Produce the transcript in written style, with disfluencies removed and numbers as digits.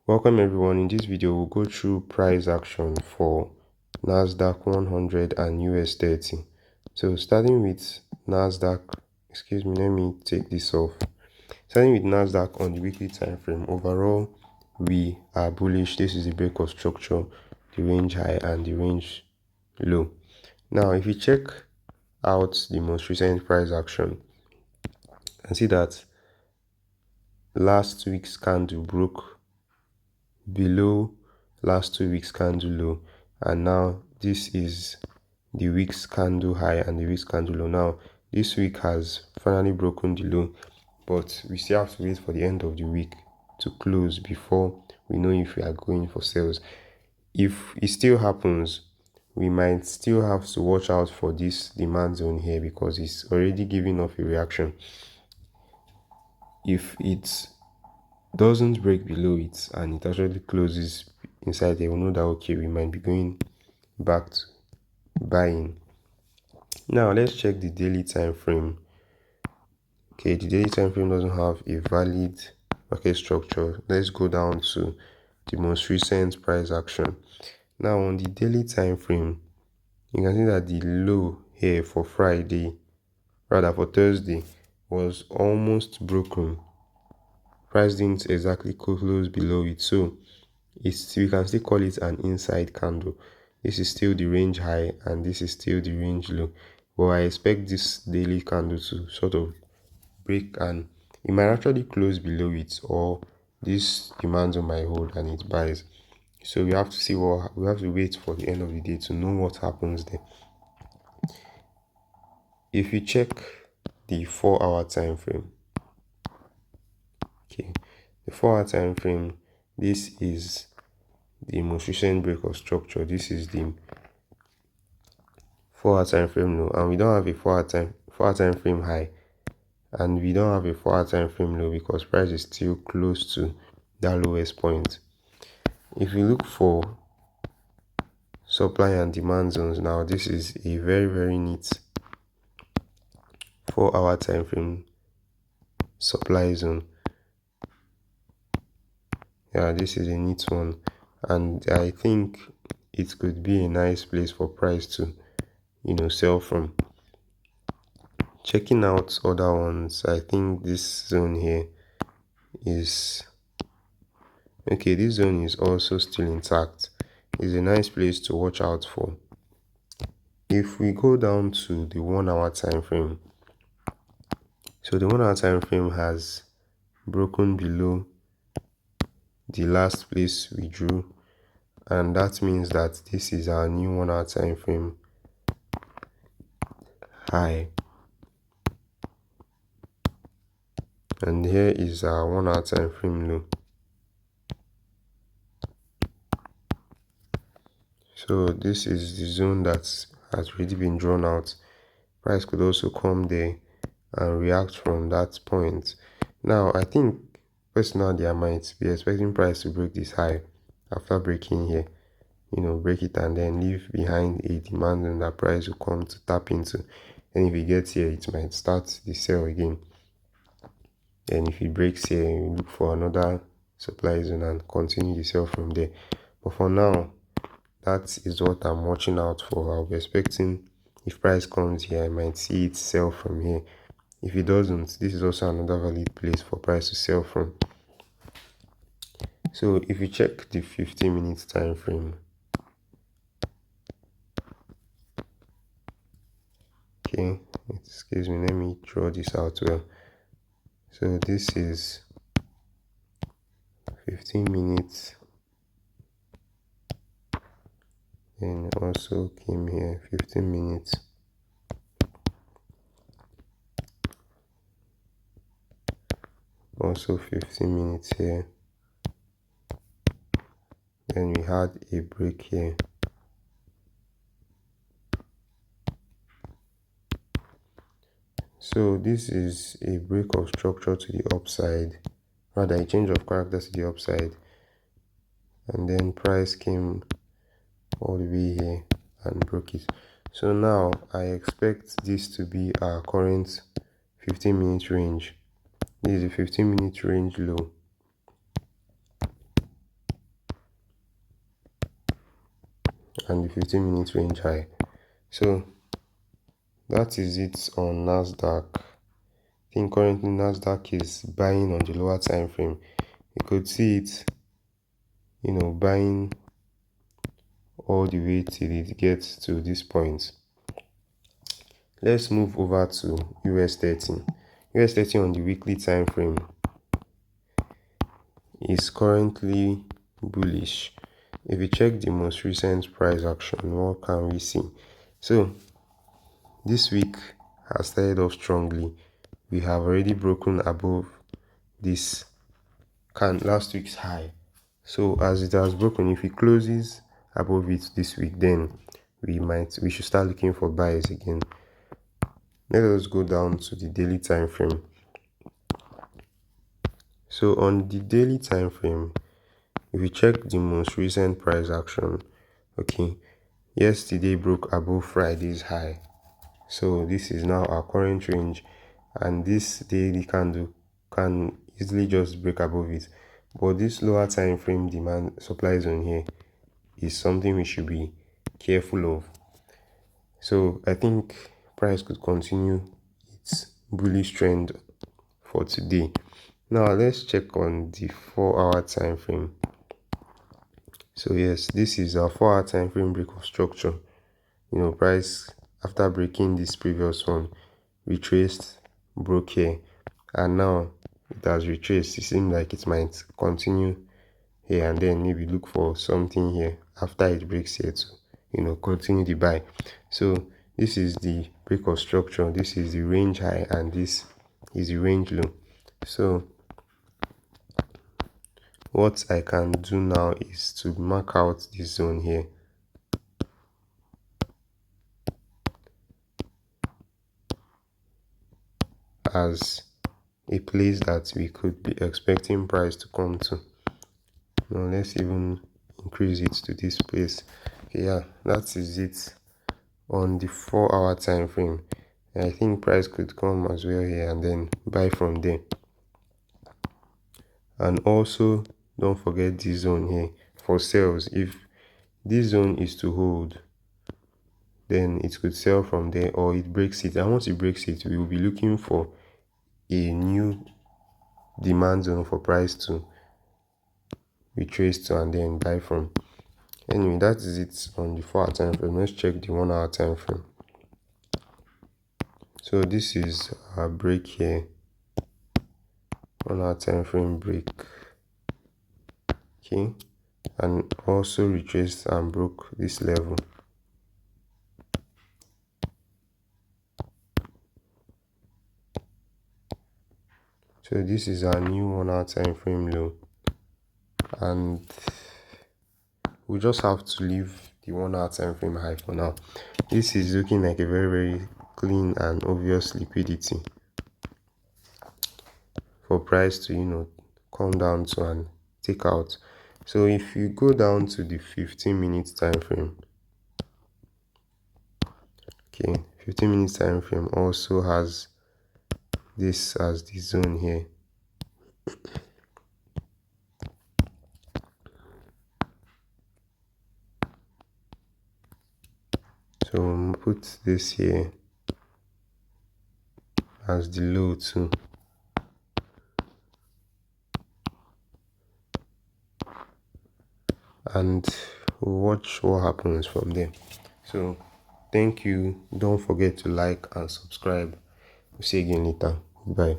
Welcome everyone. In this video we'll go through price action for Nasdaq 100 and US30. So starting with Nasdaq, let me take this off. Starting with Nasdaq on the weekly time frame, overall we are bullish. This is the break of structure, the range high and the range low. Now if you check out the most recent price action, you can see that last week's candle broke below last 2 weeks candle low, and now this is the week's candle high and the week's candle low. Now this week has finally broken the low, but we still have to wait for the end of the week to close before we know if we are going for sales. If it still happens, we might still have to watch out for this demand zone here because it's already giving off a reaction. If it doesn't break below it and it actually closes inside there, we'll know that okay, we might be going back to buying. Now let's check the daily time frame. Okay, the daily time frame doesn't have a valid market structure. Let's go down to the most recent price action. Now on the daily time frame, you can see that the low here for Thursday was almost broken. Price didn't exactly close below it, so we can still call it an inside candle. This is still the range high and this is still the range low, but I expect this daily candle to sort of break and it might actually close below it, or this demand on my hold and it buys. So we have to see we have to wait for the end of the day to know what happens there. If you check the 4-hour time frame, okay, the 4-hour time frame, this is the most recent break of structure. This is the 4-hour time frame low, and we don't have a 4-hour time frame high, and we don't have a 4-hour time frame low because price is still close to that lowest point. If you look for supply and demand zones, now this is a very neat 4-hour time frame supply zone. Yeah, this is a neat one, and I think it could be a nice place for price to sell from. Checking out other ones, I think this zone here is okay. This zone is also still intact. It's a nice place to watch out for. If we go down to the 1-hour time frame, so the 1-hour time frame has broken below the last place we drew, and that means that this is our new 1-hour time frame high, and here is our 1-hour time frame low. So this is the zone that has already been drawn out. Price could also come there and react from that point. Now I think personally I might be expecting price to break this high after breaking here, break it and then leave behind a demand zone that price will come to tap into. And if it gets here, it might start the sell again. Then if it breaks here, you look for another supply zone and continue the sell from there. But for now, that is what I'm watching out for. I'll be expecting if price comes here, I might see it sell from here. If it doesn't, this is also another valid place for price to sell from. So if you check the 15-minute time frame, okay, excuse me, let me draw this out well. So this is 15 minutes, and also came here 15 minutes. Also 15 minutes here. Then we had a break here. So this is a break of structure to the upside, rather a change of character to the upside, and then price came all the way here and broke it. So now I expect this to be our current 15-minute range. This is a 15-minute range low. and the 15-minute range high. So that is it on Nasdaq. I think currently Nasdaq is buying on the lower time frame. You could see it, buying all the way till it gets to this point. Let's move over to US30. US30 on the weekly time frame is currently bullish. If we check the most recent price action, what can we see? So this week has started off strongly. We have already broken above this last week's high. So as it has broken, if it closes above it this week, then we should start looking for buys again. Let us go down to the daily time frame. So on the daily time frame, if we check the most recent price action, okay, yesterday broke above Friday's high. So this is now our current range, and this daily candle can easily just break above it. But this lower time frame demand supply zone here is something we should be careful of. So I think price could continue its bullish trend for today. Now let's check on the 4-hour time frame. So yes, this is our 4-hour time frame break of structure. Price after breaking this previous one retraced, broke here, and now it has retraced. It seems like it might continue here, and then maybe look for something here after it breaks here to continue the buy. So this is the break of structure, this is the range high, and this is the range low. So what I can do now is to mark out this zone here as a place that we could be expecting price to come to. Now let's even increase it to this place. Okay, yeah, that is it on the 4-hour time frame. I think price could come as well here and then buy from there. And also don't forget this zone here for sales. If this zone is to hold, then it could sell from there, or it breaks it. And once it breaks it, we will be looking for a new demand zone for price to retrace to and then buy from. Anyway, that is it on the 4-hour time frame. Let's check the 1-hour time frame. So this is our break here, 1-hour time frame break. Okay, and also retraced and broke this level. So this is our new 1-hour time frame low, and we just have to leave the 1-hour time frame high for now. This is looking like a very, very clean and obvious liquidity for price to come down to and take out. So if you go down to the 15-minute time frame, okay, 15-minute time frame also has this as the zone here. So we'll put this here as the low too. And we'll watch what happens from there. So thank you. Don't forget to like and subscribe. We'll see you again later. Bye.